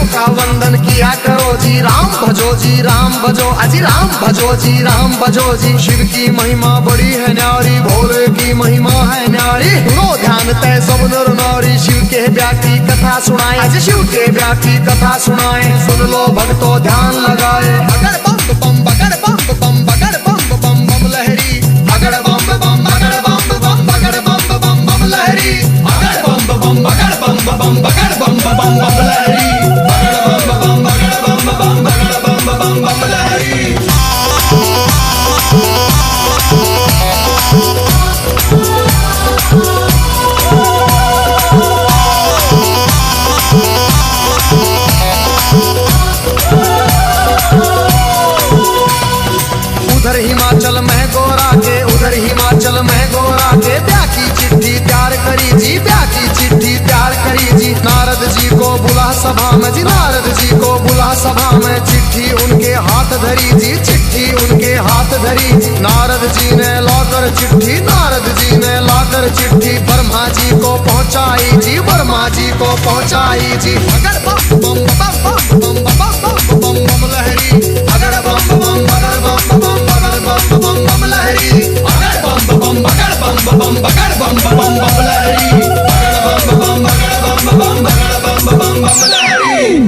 का वंदन किया करो जी। राम भजो जी राम भजो, अजी राम भजो जी राम भजो जी। शिव की महिमा बड़ी है न्यारी, भोले की महिमा है न्यारी। सुनो ध्यान तय सब नर नारी, शिव के ब्याह की कथा सुनाए, अजी शिव के ब्याह की कथा सुनाए। सुन लो भक्तों ध्यान लगाए। अगर बम बम बगर बम बम बगर बम बम बम लहरी, अगर बम बम बगर बम बम बगर बम बम बम लहरी, अगर बम बम बगर बम बम बगर बम बम बम लहरी, अगर बम बम बगर बम बम बगर बम बम बम लहरी। उधर हिमाचल में गोरा के, उधर हिमाचल में गोरा के ब्याह की चिट्ठी तैयार करी जी, ब्याह की चिट्ठी तैयार करी जी। नारद जी को बुला सभा में जी, नारद जी को बुला सभा में। चिट्ठी उनके हाथ धरी जी, चिट्ठी उनके हाथ धरी। नारद जी ने लाकर चिट्ठी, नारद जी ने लाकर चिट्ठी ब्रह्मा जी को पहुंचाई जी, ब्रह्मा जी को पहुंचाई जी। अगर बम बम बम बम बम बम बम बम लहरी, अगर बम बम बगर बम बम बगर बम बम बम लहरी, अगर बम बम बगर बम बम बगर बम बम बम लहरी, अगर बम बम बगर बम बम बगर बम बम बम लहरी।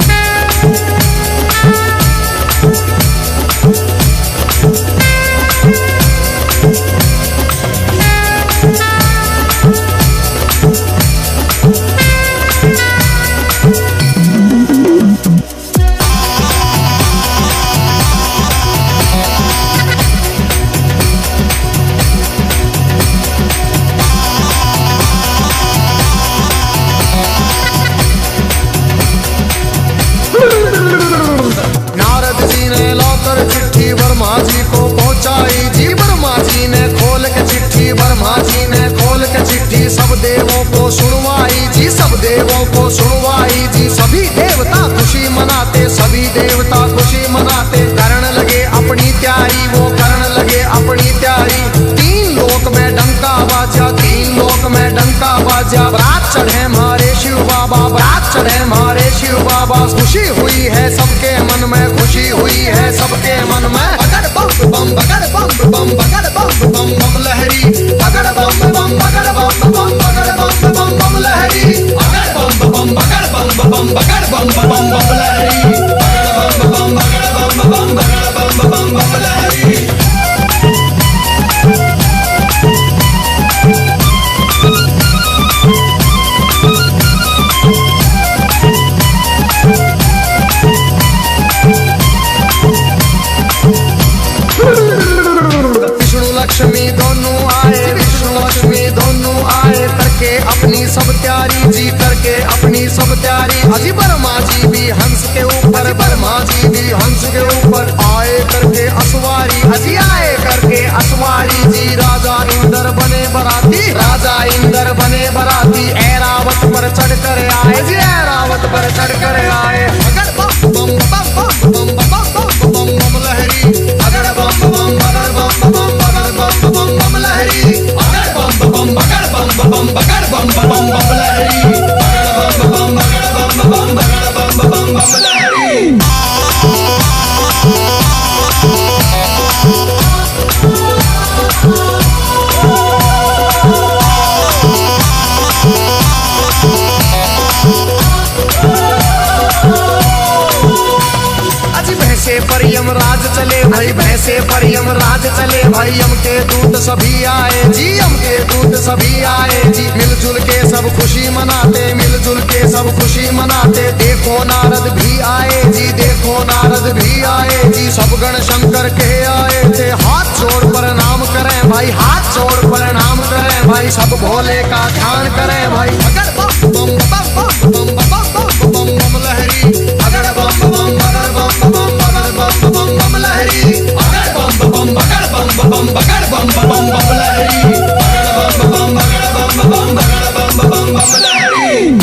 चिट्ठी ब्रह्मा जी को पहुंचाई जी, ब्रह्मा जी ने खोल के चिट्ठी, ब्रह्मा जी ने खोल के चिट्ठी सब देवों को सुनवाई जी, सब देवों को सुनवाई जी। सभी देवता खुशी मनाते, सभी देवता खुशी मनाते। करण लगे अपनी तैयारी, वो करण लगे अपनी तैयारी। तीन लोक में डंका बाजा, तीन लोक में डंका बाजा। बारात चढ़े हमारे शिव बाबा, बारात चढ़े हमारे शिव बाबा। खुशी हुई है सबके मन में, खुशी हुई है सबके मन में। अगर बम बम बगर बम बम बगर बम बम बम लहरी, अगर बम बम बगर बम बम बगर बम बम बम लहरी, अगर बम बम बगर बम बम बगर बम बम बम लहरी, अगर बम बम बगर बम बम बगर बम बम बम लहरी। लक्ष्मी दोनों आए, विष्णु लक्ष्मी दोनों आए। करके अपनी सब तैयारी जी, करके अपनी सब तैयारी। अजी ब्रह्मा जी भी हंस के ऊपर, ब्रह्मा जी भी हंस के ऊपर आए करके असवारी, अजी आए करके असवारी जी। राजा इंद्र बने बराती, राजा इंद्र बने बराती। ऐरावत पर चढ़ कर आए जी, ऐरावत पर चढ़ कर आए। अगर बम बम बम बम बम बम बम बम लहरी, अगर बम बम बगर बम बम बगर बम बम बम लहरी, अगर बम बम बगर बम बम बगर बम बम बम लहरी, अगर बम बम बगर बम बम बगर बम बम बम लहरी। भैंसे पर यमराज चले भाई, भैंसे पर यमराज चले भाई। यम के दूत सभी आए जी, यम के दूत सभी आए जी। मिलजुल के सब खुशी मनाते, मिलजुल के सब खुशी मनाते। देखो नारद भी आए जी, देखो नारद भी आए जी। सब गण शंकर के आए थे, हाथ जोड़ प्रणाम करें भाई, हाथ जोड़ प्रणाम करें भाई। सब भोले का ध्यान करें भाई। अगर बम बम बम बम बम बम बम लहरी, अगर बम बम बगर बम बम बगर बम बम लहरी, अगर बम बम बगर बम बगर बम बम लहरी, अगर बम बगर बम बगर बम लहरी।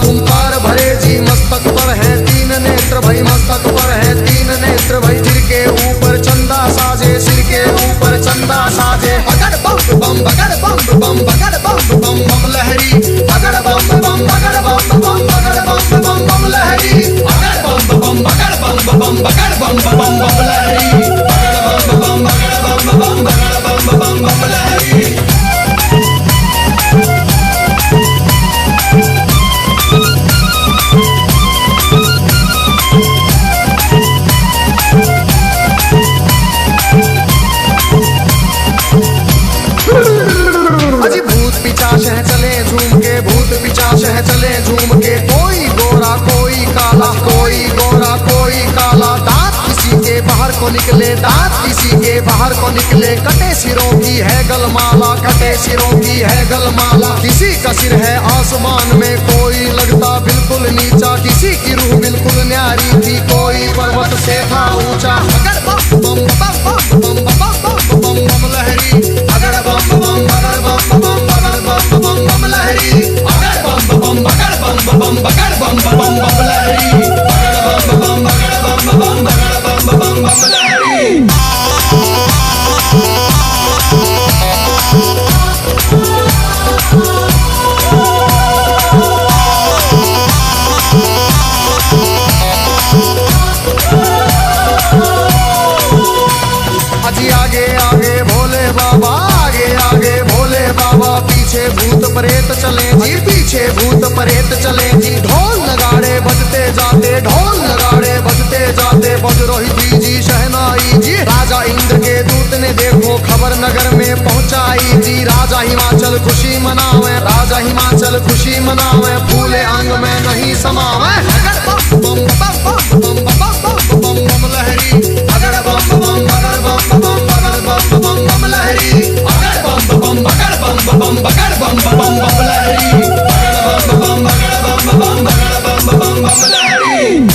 ओंकार भरे जी मस्तक पर है तीन नेत्र भाई, मस्तक पर है तीन नेत्र भाई। सिर के ऊपर चंदा साजे, सिर के ऊपर चंदा साजे। बगड़ बम बम बगड़ बम बम बगड़ बम बम बम लहरी, बगड़ बम बम बगड़ बम बम बगड़ बम बम बम लहरी, बगड़ बम बम बगड़ बम बम बगड़ बम बम बम लहरी, बगड़ बम बगड़ बम बम बगड़ बम बम लहरी। अजी भूत पिचाश है चले झूम के, भूत पिचाश है चले झूम के। कोई गोरा कोई काला, कोई गोरा कोई काला। दांत किसी के बाहर को निकले, दांत किसी के बाहर को निकले। कटे सिरों की है गलमाला, कटे सिरों की है गलमाला। किसी का सिर है आसमान में, कोई लगता बिल्कुल नीचा। किसी की रूह बिल्कुल न्यारी थी, कोई पर्वत से था ऊंचा। बगड़ बम बम बम बम बम बम बम लहरी, बगड़ बम बम बगड़ बम बम बगड़ बम बम बम लहरी, बगड़ बम बम बगड़ बम बम बगड़ बम बम बम लहरी, बगड़ बम बगड़ बम बगड़ बम बम लहरी। अजी आगे आगे भोले बाबा, आगे आगे भोले बाबा। पीछे भूत प्रेत चले जी, पीछे भूत प्रेत चले जी। ढोल नगाड़े बजते जाते, ढोल नगाड़े बजते जाते। बज रही जी शहनाई जी। राजा इंद्र के दूत ने देखो खबर नगर में पहुंचाई जी। राजा हिमाचल खुशी मनावे, राजा हिमाचल खुशी मनावे। फूले अंग में नहीं समावे। बम बम बम बम बम बम बम लहरी, बगड़ बम बम बगड़ बम बम बगड़ बम बम बम लहरी, बगड़ बम बम बगड़ बम बम बगड़ बम बम बम लहरी, बगड़ बम बगड़ बम बम बगड़ बम बम लहरी।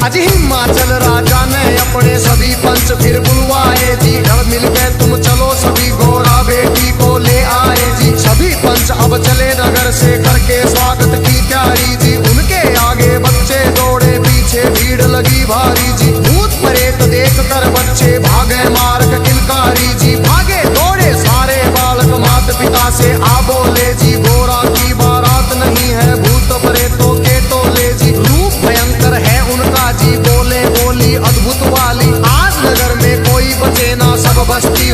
अजी हिमाचल राजा ने अपने सभी पंच फिर बुलवाए जी। घर मिलके तुम चलो सभी गोरा बेटी को ले आए जी। सभी पंच अब चले नगर से करके स्वागत की तैयारी जी। उनके आगे बच्चे दौड़े, पीछे भीड़ लगी भारी जी। भूत प्रेत देख कर बच्चे भागे मार्ग किलकारी जी। भागे दौड़े सारे बालक माता पिता से आ बोले जी। गोरा की बारात नहीं है भूत प्रेतों के टोले जी। रूप भयंकर है उनका जी, बोले बोली अद्भुत वाली। आज नगर में कोई बचे ना, सब बस्ती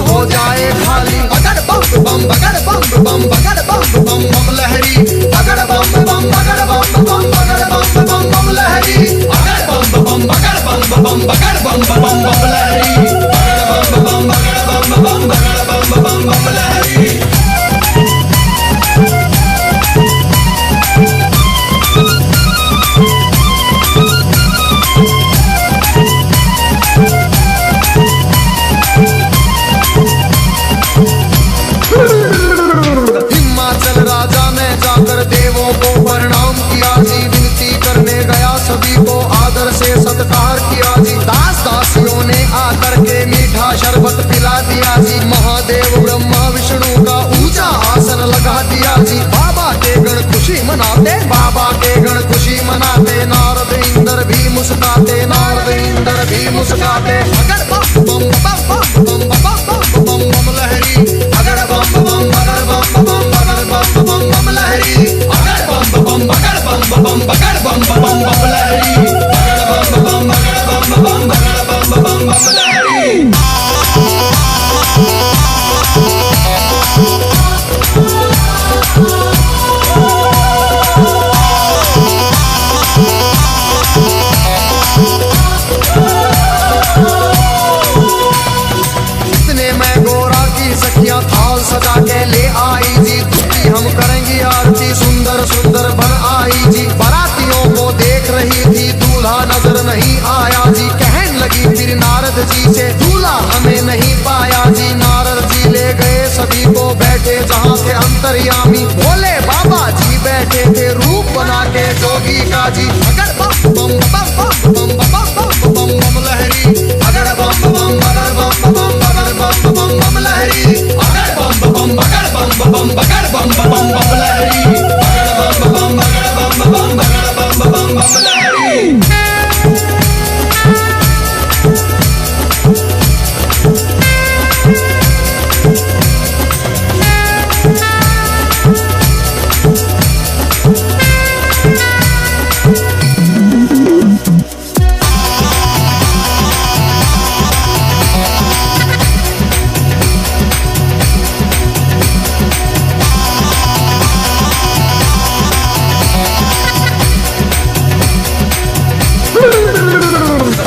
थे अंतर्यामी। भोले बाबा जी बैठे थे रूप बना के जोगी का जी। अगर बम बम बम बम बम बम बम बम लहरी, अगर बम बम अगर बम बम अगर बम बम बम लहरी, अगर बम बम अगर बम बम अगर बम बम बम लहरी, अगर बम बम अगर बम बम अगर बम बम बम लहरी।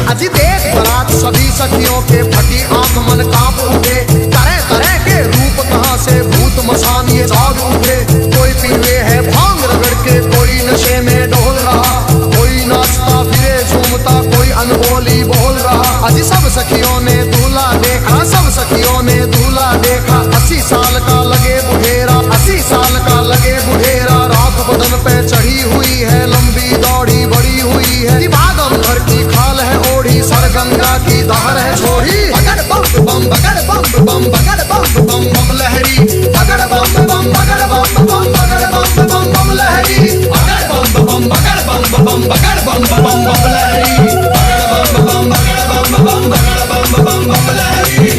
अजी देख बरात सभी सखियों के फटी आंख मन कांप उठे। तरह तरह के रूप कहां से भूत मसान ये जाग उठे। कोई पीवे है भांग रगड़ के, कोई नशे में डोल रहा, कोई नाचता फिरे झूमता, कोई अनबोली बोल रहा। अजी सब सखियों ने दूल्हा देखा, सब सखियों ने दूल्हा देखा। 80 साल का लगे बुढ़ेरा, 80 साल का लगे बुढ़ेरा। राख बदन पे चढ़ी हुई है, लंबी दौड़ी बड़ी हुई है। भागम भर की खाल है ओढ़ी, सर गंगा की धार है छोड़ी। अगर बम बम अगर बम बम अगर बम बम बम लहरी, अगर बम बम अगर बम बम अगर बम बम बम लहरी, अगर बम बम अगर बम बम अगर बम बम बम लहरी, अगर बम बम अगर बम बम अगर बम बम बम लहरी।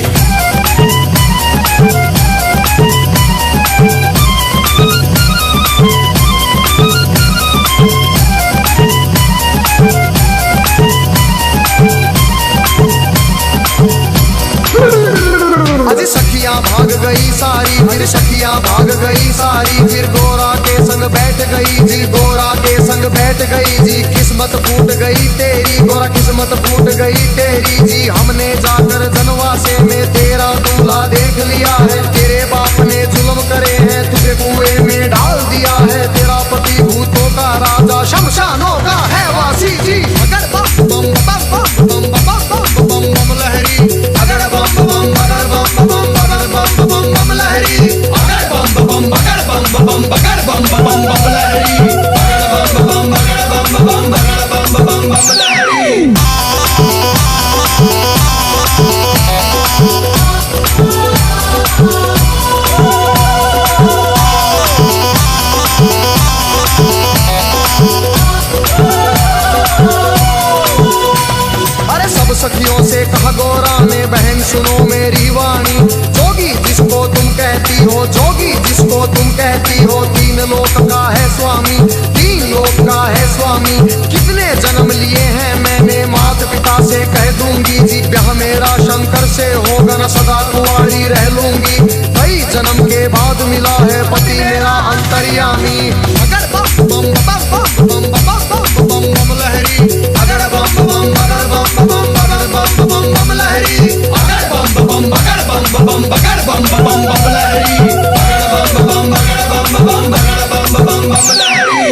अजी सखियां भाग गई सारी, फिर सखियां भाग गई सारी। फिर गोरा के संग बैठ गई जी, गोरा के संग बैठ गई जी। किस्मत फूट गई तेरी गोरा, किस्मत फूट गई तेरी जी। हमने जाकर जनवासे में तेरा दूल्हा देख लिया है। तेरे बाप ने जुल्म करे हैं, तुझे कुएं में डाल दिया है। तेरा पति भूतों का राजा, शमशानों का है वासी जी। अगर बम बम बम बम बम बम बम बम लहरी, अगर बम बम अगर बम बम अगर बम बम बम लहरी, अगर बम बम अगर बम बम अगर बम बम बम लहरी, अगर बम बम अगर बम बम अगर बम बम बम लहरी। सब सखियों से कहा गोरा ने, बहन सुनो मेरी वाणी। जोगी जिसको तुम कहती हो, जोगी जिसको तुम कहती हो, 3 लोक का है स्वामी, 3 लोक का है स्वामी। कितने जन्म लिए हैं मैंने, माता पिता से कह दूंगी जी। ब्याह मेरा शंकर से होगा न, सदा कुंवारी रह लूंगी। कई जन्म के बाद मिला है पति मेरा अंतर्यामी। अगर बम बम बम बम बम बम बम लहरी, अगर बम बम अगर बम बम अगर बम बम बम लहरी, अगर बम बम अगर बम बम अगर बम बम बम लहरी, अगर बम बम अगर बम बम अगर बम बम बम लहरी।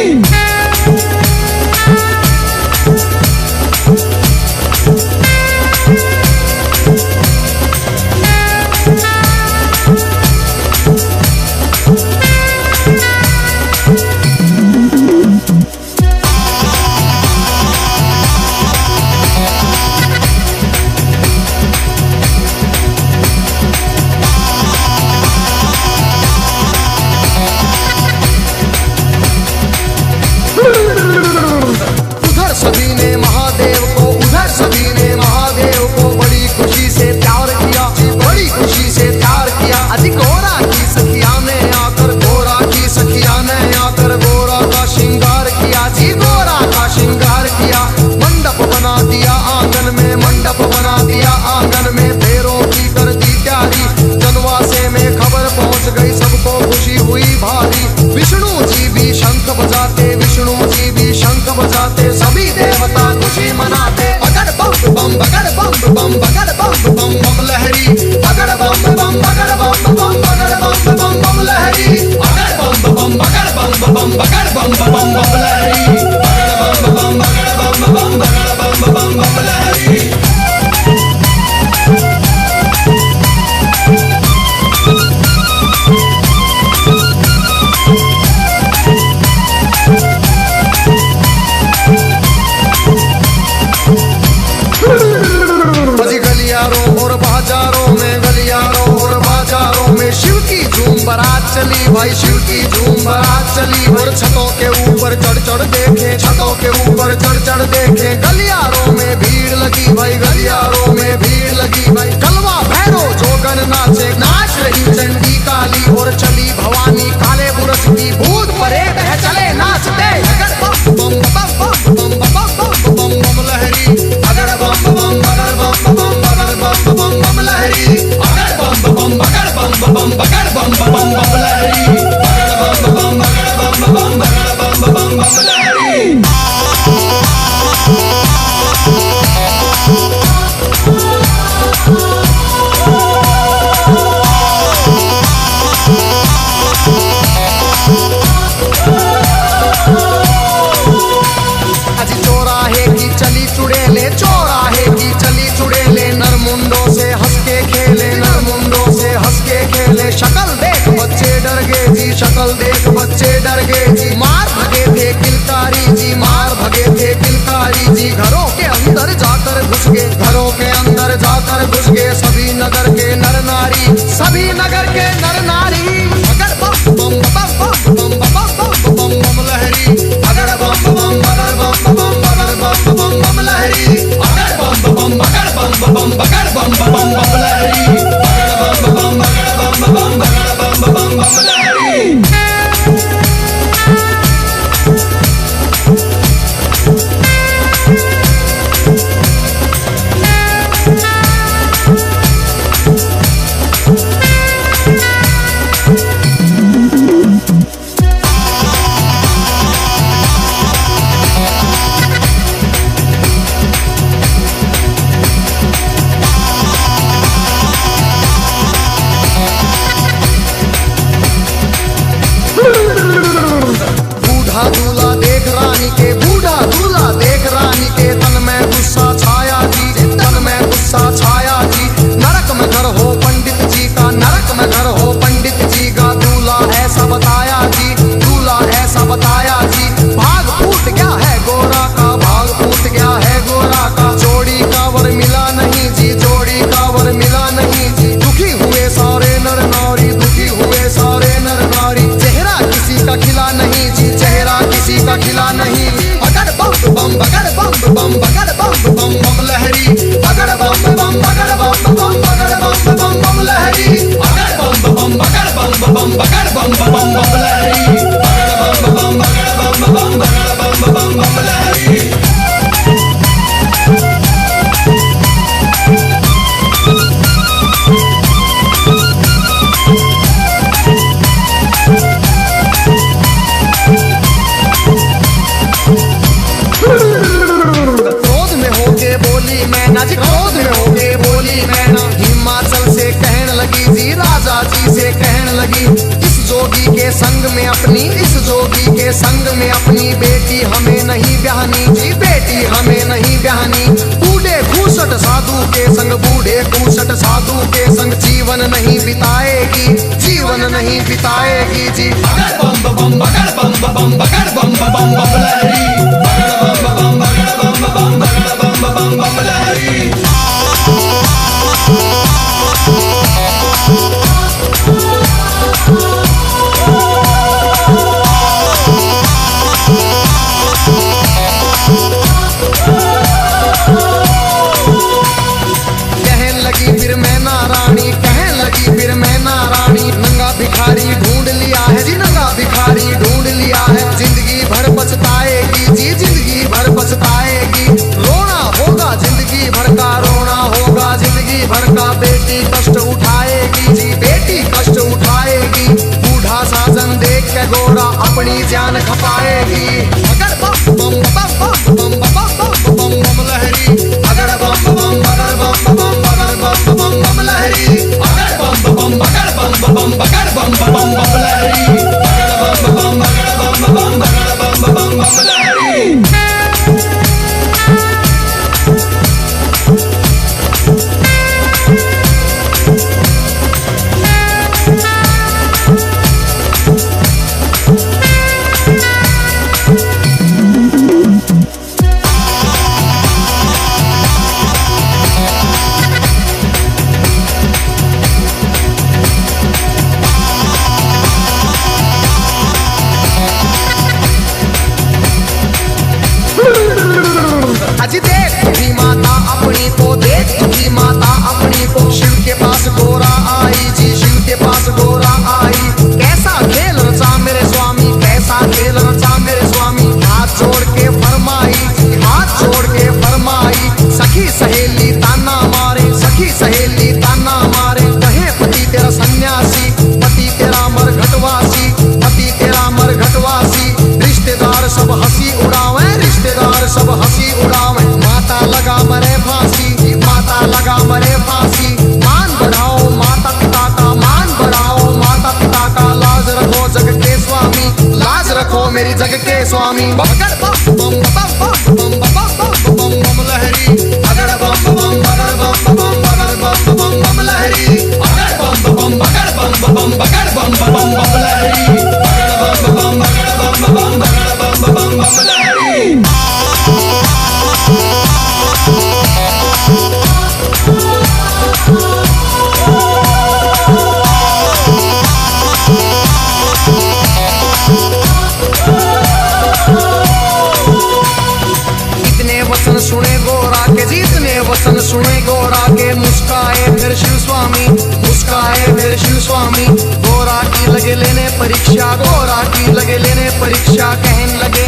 चली भाई, शिव की झूम बारात चली। और छतों के ऊपर चढ़ चढ़ देखे, छतों के ऊपर चढ़ चढ़ देखे, गलियारों में भीड़ लगी भाई, गलियारों में भीड़ लगी भाई। कलवा भैरो जोगन नाचे, नाच रही चंडी काली, और चली भवानी काले बुरस की, भूत परे बह चले नाचते। अगर बम बम बम बम बम बम बम बम लहरी, अगर बम बम अगर बम बम अगर बम बम बम लहरी, अगर बम बम अगर बम बम अगर बम बम बम लहरी, अगर बम बम अगर बम बम अगर बम बम बम लहरी। चौराहे की चली चुड़ेले, नरमुंडों से हंस के खेले, नरमुंडों से हंस के खेले। शक्ल देख बच्चे डर गए जी, शक्ल देख बच्चे डर गए जी। मार भगे थे किलकारी जी, मार भगे थे किलकारी जी। घरों के अंदर जाकर घुस गए, घरों के अंदर जाकर घुस गए सभी नगर के नर नारी, सभी नगर के नर नारी। अगर बम बम बम बम बम बम बम लहरी, अगर बम बम अगर बम बम अगर बम बम बम लहरी, अगर बम बम अगर बम बम अगर बम बम बम लहरी, अगर बम बम अगर बम बम अगर बम बम बम लहरी। बूढ़ा दूल्हा देख रानी के, बूढ़ा दूल्हा देख रानी के, तन में गुस्सा छाया जी, तन में गुस्सा छाया जी। नरक में घर हो पंडित जी का, नरक में घर हो पंडित जी का। दूल्हा ऐसा बताया जी, दूल्हा ऐसा बताया जी। भाग फूट गया है गोरा का, भाग फूट गया है गोरा का। जोड़ी का वर मिला नहीं जी, जोड़ी का वर मिला नहीं जी। दुखी हुए सारे नर नारी, दुखी हुए सारे नर नारी। चेहरा किसी का खिला नहीं जी, चेहरा किसी का खिला नहीं। अगर बम बम अगर बम बम अगर बम बम बम लहरी, अगर बम बम अगर बम बम अगर बम बम बम लहरी, अगर बम बम अगर बम बम अगर बम बम बम लहरी, अगर बम बम अगर बम बम अगर बम बम बम लहरी। क्रोध में होके बोली मैना जी, क्रोध में होके बोली मैना। हिमाचल से कहने लगी जी, राजा जी से कहने लगी। इस जोगी के संग में अपनी, इस जोगी के संग में अपनी बेटी हमें नहीं ब्याहनी जी, बेटी हमें नहीं ब्याहनी। बूढ़े खूसट साधु के संग, बूढ़े खूसट साधु के संग जीवन नहीं बिताएगी, जीवन नहीं बिताएगी जी। अगर बम बम अगर बम बम अगर बम बम बम लहरी, अगर बम बम अगर बम बम अगर बम बम बम लहरी। कहने लगी फिर मैं नारानी, कहने लगी फिर मैं नारानी। नंगा भिखारी ढूंढ लिया है जी, नंगा भिखारी ढूंढ लिया है। जिंदगी भर पछताएगी जी, जिंदगी भर पछताएगी। रोना होगा जिंदगी भर का, रोना होगा जिंदगी भर का। बेटी कष्ट उठाएगी जी, बेटी कष्ट उठाएगी। बूढ़ा साजन देख के गोरा अपनी जान खपाएगी। अगर बम बम बम बम बम बम बम लहरी, अगर बम बम अगर बम बम अगर बम बम बम लहरी, अगर बम बम अगर बम बम अगर बम बम बम लहरी, अगर बम बम अगर बम बम अगर बम बम बम लहरी। स्वामी बगड़ बम बम बम बम बम बम बम बम लहरी बगड़ बम बम बगड़ बम बम बगड़ बम बम बम लहरी बगड़ बम बम बगड़ बम बम बगड़ बम बम बम लहरी बगड़ बम बगड़ बम बगड़ बम बम लहरी। वचन सुने गोरा के जितने वचन सुने गोरा के मुस्काए फिर शिव स्वामी मुस्काए फिर शिव स्वामी गोरा की लगे लेने परीक्षा गोरा की लगे लेने परीक्षा कहन लगे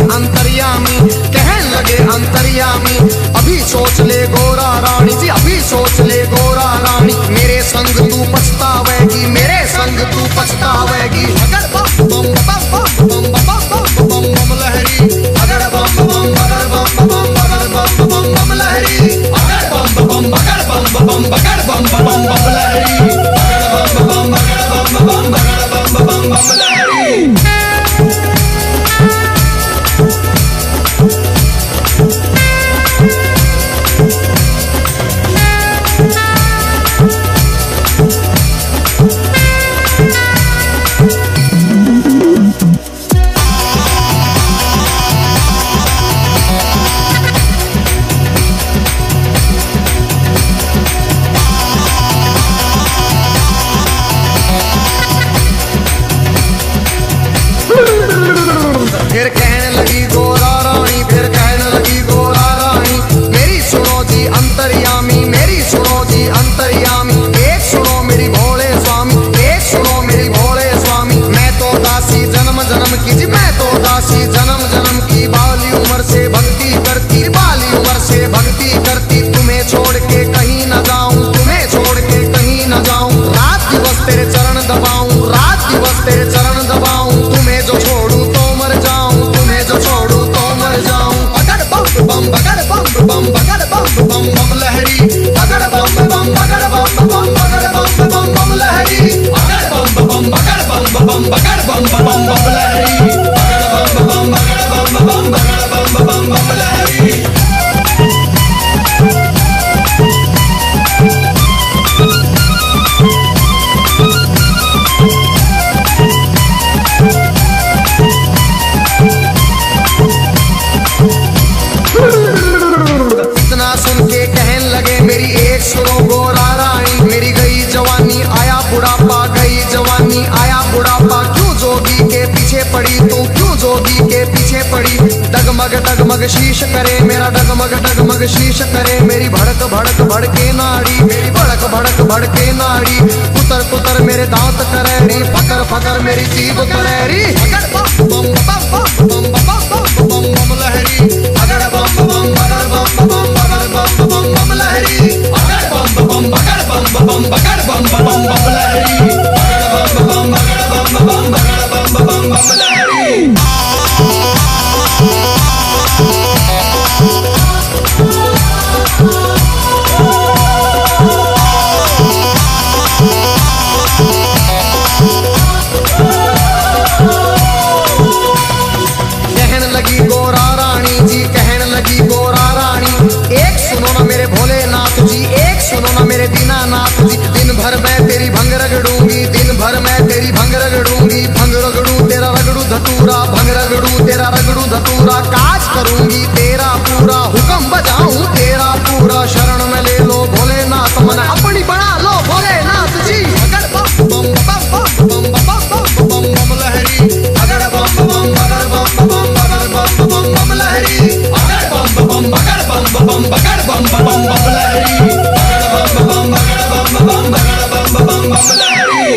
अंतर्यामी अभी सोच ले गोरा रानी जी अभी सोच ले गोरा रानी मेरे संग तू पछतावेगी मेरे संग तू पछतावेगी अगर बम बम बम बम बम बम बम लहरी अगर बम बम बगड़ बम बम बम बम लहरी अगर बम बम बगड़ बम बगड़ बम बम लहरी अगर बम बगड़ बम बगड़ बम लहरी। फिर कहने लगी गोरा रानी फिर कहने लगी गोरा रानी मेरी सुनो जी अंतर्यामी मेरी सुनो जी अंतर्यामी एक सुनो मेरी भोले स्वामी एक सुनो मेरी भोले स्वामी मैं तो दासी जन्म जन्म की जी मैं तो दासी जन्म जन्म की बाली उम्र से भक्ति करती बाली उम्र से भक्ति करती तुम्हें छोड़ के कहीं न जाऊं तुम्हें छोड़ के कहीं न जाऊं रात दिवस तेरे चरण दबाऊं रात दिवस तेरे चरण दबाऊं तुम्हें जो छोड़ू तो मर जाऊं तुम्हें जो छोड़ू तो मर जाऊं बगड़ बम बगड़ बम बम लहरी बगड़ बम बगड़ बम बगड़ बम बम लहरी बगड़ बम बगड़ बम बगड़ बम लहरी बगड़ बम बगड़ बम बगड़ बम लहरी। इतना सुन के कहन लगे मेरी एक सुनो गोरा रानी मेरी गई जवानी आया बुढ़ापा गई जवानी आया बुढ़ापा क्यों जोगी के पीछे पड़ी तू क्यों जोगी के पीछे पड़ी डगमग शीश करे मेरा डगमग शीश करे मेरी भड़क भड़के नाड़ी मेरी भड़क भड़के नाड़ी कुतर मेरे दांत करेरी फकर मेरी जीभ करेरी बम बम बम लहरी अगर बम बगड़ बम लहरी अगर बम बगड़ बम लहरी अगर बम बगड़ बम लहरी। कहन लगी गोरा रानी जी कहन लगी गोरा रानी एक सुनो ना मेरे भोलेनाथ जी एक सुनो ना मेरे दीनानाथ जी दिन भर मैं तेरी भंग रगड़ूंगी दिन भर मैं तेरी भंग रगड़ूंगी भंग रगड़ू तेरा रगड़ू धतूरा भंग रगड़ू तेरा रगड़ू धतूरा काज करूंगी तेरा पूरा हुक्म बजाऊं तेरा पूरा शरण में ले लो भोलेनाथ मन अपनी बना लो भोलेनाथ जी अगर बम बम लहरी अगर बम बम लहरी अगर बम बगड़ बम लहरी अगर बम बगड़ बम लहरी।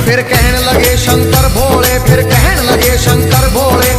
फिर कहने लगे शंकर भोले फिर कहने लगे शंकर भोले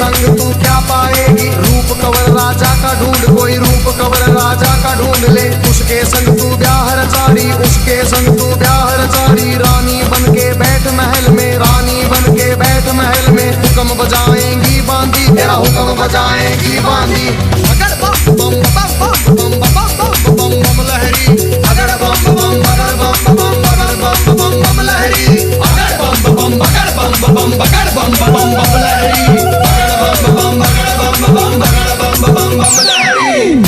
संग तू क्या पाएगी। रूप कवर राजा का ढूंढ, कोई रूप कवर राजा का ढूंढ ले। उसके संग तू ब्याह रचारी, उसके संग तू ब्याह रचारी। रानी बन के बैठ महल में, रानी बन के बैठ महल में। हुक्म बजाएंगी बांदी, तेरा हुक्म बजाएंगी बांदी। अगर बम बम बम बम बम बम बम बम लहरी, अगर बम बम अगर बम बम अगर बम बम बम लहरी, अगर बम बम अगर बम बम अगर बम बम बम लहरी, अगर बम बम अगर बम बम अगर बम बम बम लहरी।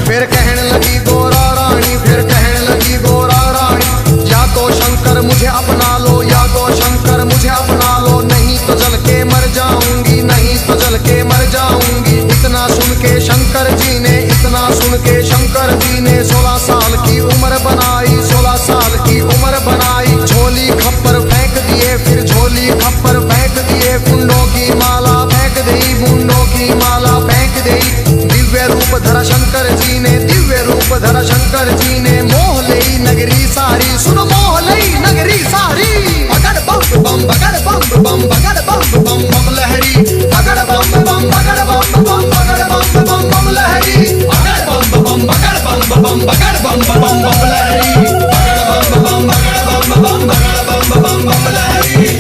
फिर कहने लगी गोरा रानी, फिर कहने लगी गोरा रानी। या तो शंकर मुझे अपना लो, या तो शंकर मुझे अपना लो। नहीं तो जल के मर जाऊंगी, नहीं तो जल के मर जाऊंगी। इतना सुन के शंकर जी ने, इतना सुन के शंकर जी ने 16 साल की उम्र बनाई, 16 साल की उम्र बनाई। झोली खप्पर फेंक दिए, फिर झोली खप्पर फेंक दिए। मुंडों की माला फेंक दी, मुंडों की माला फेंक दी। दिव्य रूप धरा शंकर जी ने, दिव्य रूप धरा शंकर जी ने। मोह लई नगरी सारी, सुन मोह लई नगरी सारी। अगर बम बम अगर बम बम अगर बम बम बम लहरी, अगर बम बम अगर बम बम अगर बम बम बम लहरी, अगर बम बम अगर बम बम अगर बम बम बम लहरी, अगर बम बम अगर बम बम अगर बम बम बम लहरी।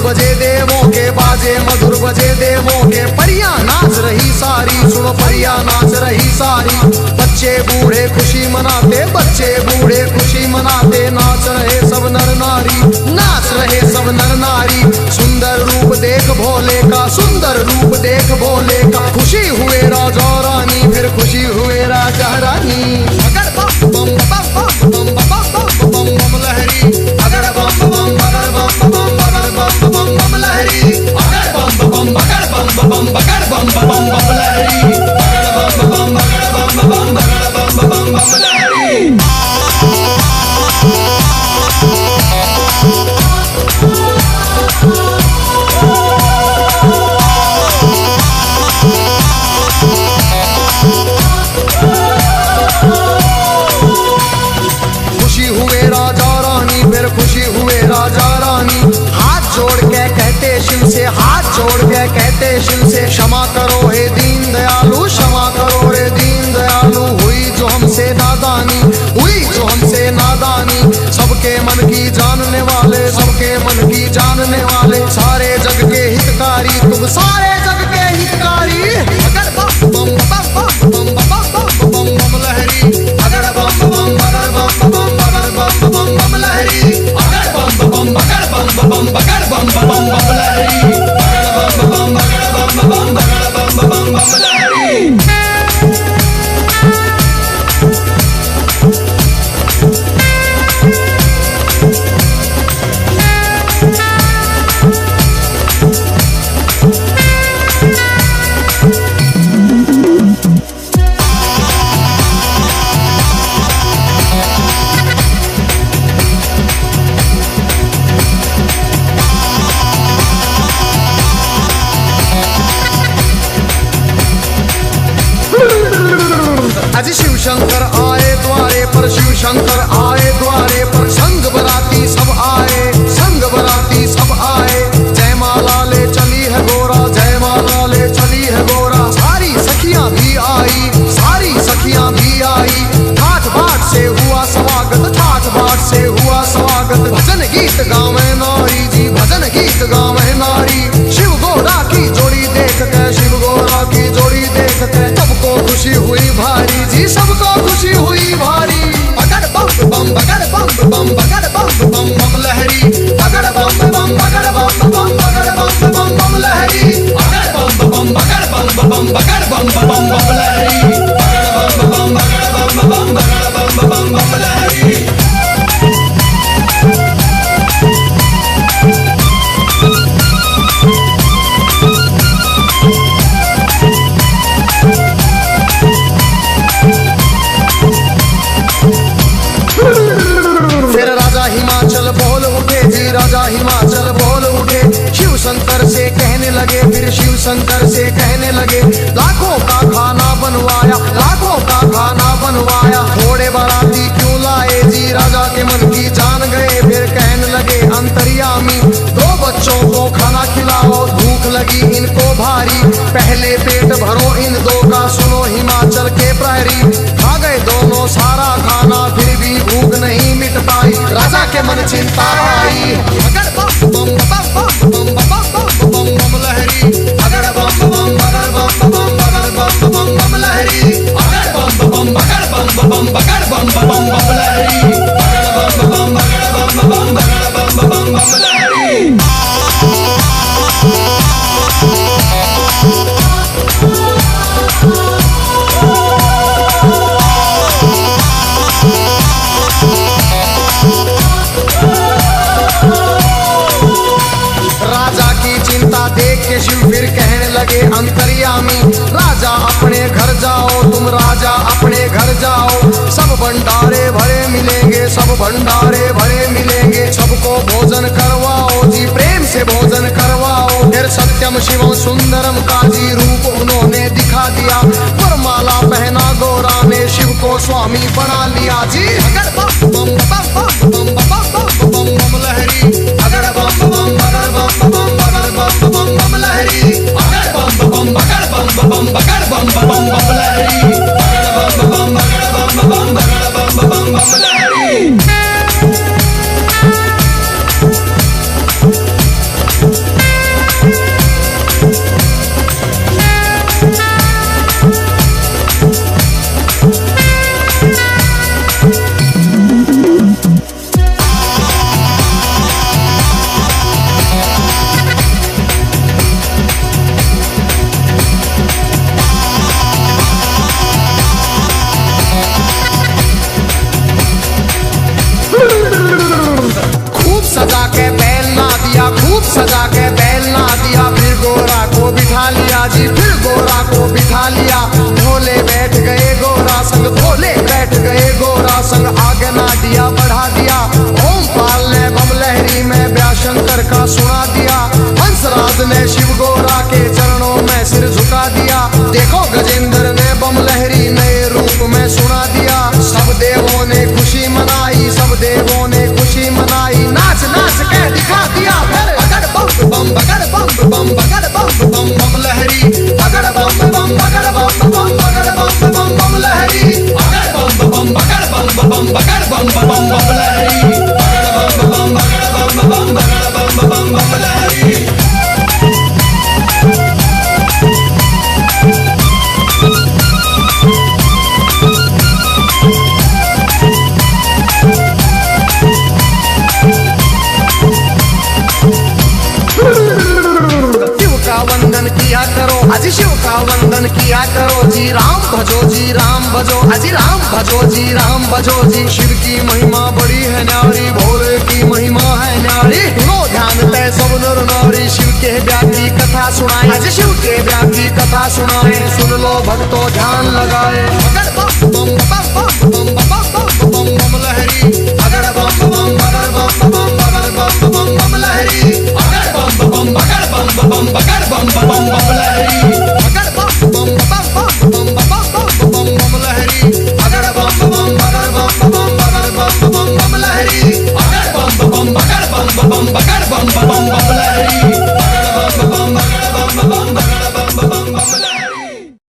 बजे देवों के, बाजे मधुर बजे देवों के। परियां नाच रही सारी, सुनो परियां नाच रही सारी। बच्चे बूढ़े खुशी मनाते, बच्चे बूढ़े खुशी मनाते। नाच रहे सब नर नारी, नाच रहे सब नर नारी। सुंदर रूप देख भोले का, सुंदर रूप देख भोले का। खुशी हुए राजा रानी, फिर खुशी हुए राजा रानी। अगर बम बम बम बम बम बम बम लहरी, अगर बम बम अगर बम बम अगर बम बम बम लहरी, अगर बम बम अगर बम बम अगर बम बम बम लहरी, अगर बम बम अगर बम बम अगर बम बम बम लहरी। खुशी हुए राजा रानी, फिर खुशी हुए राजा रानी। हाथ जोड़ के कहते शिव से, हाथ जोड़ के कहते शिव से। क्षमा करो हे दीन दयालु, क्षमा करो हे दीन दयालु। हुई जो हमसे नादानी, हुई जो हमसे नादानी। सबके मन की जानने वाले, सबके मन की जानने वाले। सारे जग के हितकारी, तुम सारे जग के हितकारी। अगर बम बम बम बम बम बम बम लहरी, अगर बम बम अगर बम बम अगर बम बम बम लहरी, अगर बम बम अगर बम बम अगर बम बम बम लहरी, अगर बम बम अगर बम बम अगर बम बम बम लहरी। आज शिव शंकर आए द्वारे पर, शिव शंकर आए द्वारे पर। संग बराती सब आए, संग बराती सब आए। जय माला ले चली है गोरा, जय माला ले चली है गोरा। सारी सखियां भी आई, सारी सखियां भी आई। ठाठ बाट से हुआ स्वागत, ठाठ बाट से हुआ स्वागत। भजन गीत गावे नारी जी, भजन गीत गावे नारी। शिव गोरा की जोड़ी देख के, शिव गोरा की जोड़ी देख के। सबको खुशी हुई भारी जी, सबको खुशी हुई भारी। अगर बम बम अगर बम बम अगर बम बम बम लहरी, अगर बम बम अगर बम बम अगर शिव शंकर से कहने लगे, लाखों का खाना बनवाया, लाखों का खाना बनवाया, थोड़े बाराती क्यों लाए जी? राजा के मन की जान गए, फिर कहने लगे अंतर्यामी, दो बच्चों को खाना खिलाओ, भूख लगी इनको भारी, पहले पेट भरो इन दो का, सुनो हिमाचल के प्रहरी। खा गए दोनों सारा खाना, फिर भी भूख नहीं मिट पाई, राजा के मन चिंता आई। अगर बम बम बम बम बम बम बम बम लहरी, अगर बम बम बगर बम बम बगर बम बम बम लहरी, अगर बम बम बगर बम बम बगर बम बम बम लहरी, अगर बम बम बगर बम बम बगर बम बम बम लहरी। राजा की चिंता देख के शिव फिर कहने लगे अंतर्यामी, राजा अपने घर जाओ, तुम राजा अपने घर जाओ, सब भंडारे भरे मिलेंगे, सब भंडारे भरे मिलेंगे, सबको भोजन करवाओ जी, प्रेम से भोजन करवाओ। फिर सत्यम शिवम सुंदरम का जी रूप उन्होंने दिखा दिया, वरमाला पहना गौरा ने, शिव को स्वामी बना लिया जी। अगर बम बम बम बम बम बम बम लहरी, अगर बम बम बगर बम बम बगर बम बम बम लहरी, अगर बम बम बगर बम बम बगर बम बम बम लहरी, अगर बम बम बगर बम बम बगर बम बम बम लहरी। सजा के बैल ना दिया, खूब सजा के बैल ना दिया, फिर गोरा को बिठा लिया जी, फिर गोरा को बिठा लिया, भोले बैठ गए गोरा संग, भोले बैठ गए गोरा संग, आगे ना दिया बढ़ा दिया, ओम पाल ने बम लहरी में व्याशंकर का सुना दिया, हंसराज ने शिव गोरा के चरणों में सिर झुका दिया, देखो गजेंद्र ने बम लहरी नए रूप में सुना दिया, सब देवों ने खुशी मनाई, सब देवों ने खुशी मनाई, नाच नाच के दिखा दिया फिर। अगर बम बम बगर बम बम बगर बम बम बम लहरी, अगर बम बम बगर बम बम बगर बम बम बम लहरी, अगर बम बम बगर बम बम बगर बम बम बम लहरी, अगर बम बम बगर बम बम बगर बम बम बम लहरी। वंदन किया करो अजी, शिव का वंदन किया करो जी, राम भजो जी राम भजो, अजी राम भजो जी राम भजो जी, शिव की महिमा बड़ी है न्यारी, भोले की महिमा है न्यारी, सुनो ध्यान तय सब नर नारी, शिव के व्यापी कथा सुनाए, अजी शिव के व्यापी कथा सुनाए, सुन लो भक्तों ध्यान लगाए। अगर बम बम बम बम बम बम बम लहरी, अगर बम बम बगर बम बम बगर बम बम बम लहरी, अगर बम बम बगर बम बम बगर बम बम बम लहरी, अगर बम बम बम बम बम बम लहरी, अगर बम बम बगर बम बम बगर बम बम बम लहरी, अगर बम बम बगर बम बम बगर बम बम बम लहरी, अगर बम बम बगर बम बम बगर बम बम बम लहरी।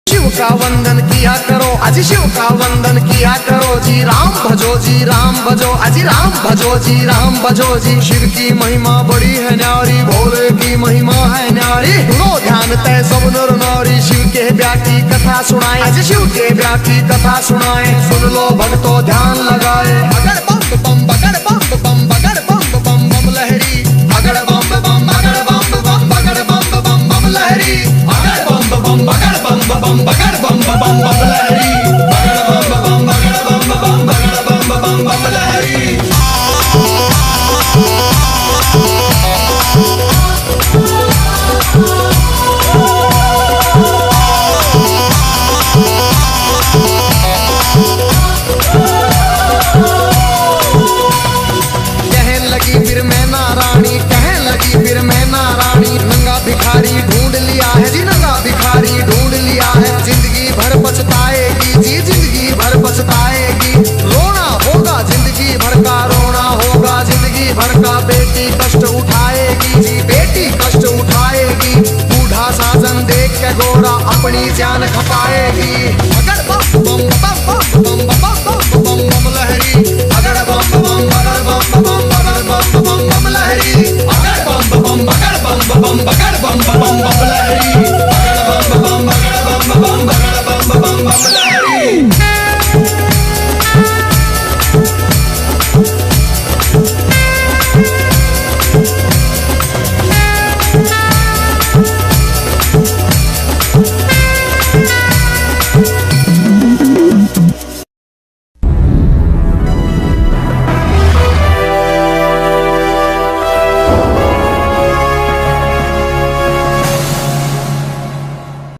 शिव का वंदन किया करो अजी, शिव का वंदन किया करो जी, राम भजो जी राम भजो, अजी राम भजो जी राम भजो जी, शिव की महिमा बड़ी है न्यारी, भोले की महिमा है न्यारी, सुनो ध्यान तय सब नर नारी, शिव के व्यापी कथा सुनाए, अजी शिव के व्यापी कथा सुनाए, सुन लो भक्तों ध्यान लगाए। अगर बम बम बगर बम बम बगर बम बम बम लहरी, अगर बम बम बगर बम बम बगर बम बम बम लहरी, अगर बम बम बगर बम बम बगर बम बम बम लहरी, अगर बम बम बगर बम बम बगर बम बम बम लहरी। Oh के गोरा अपनी जान खपाएगी।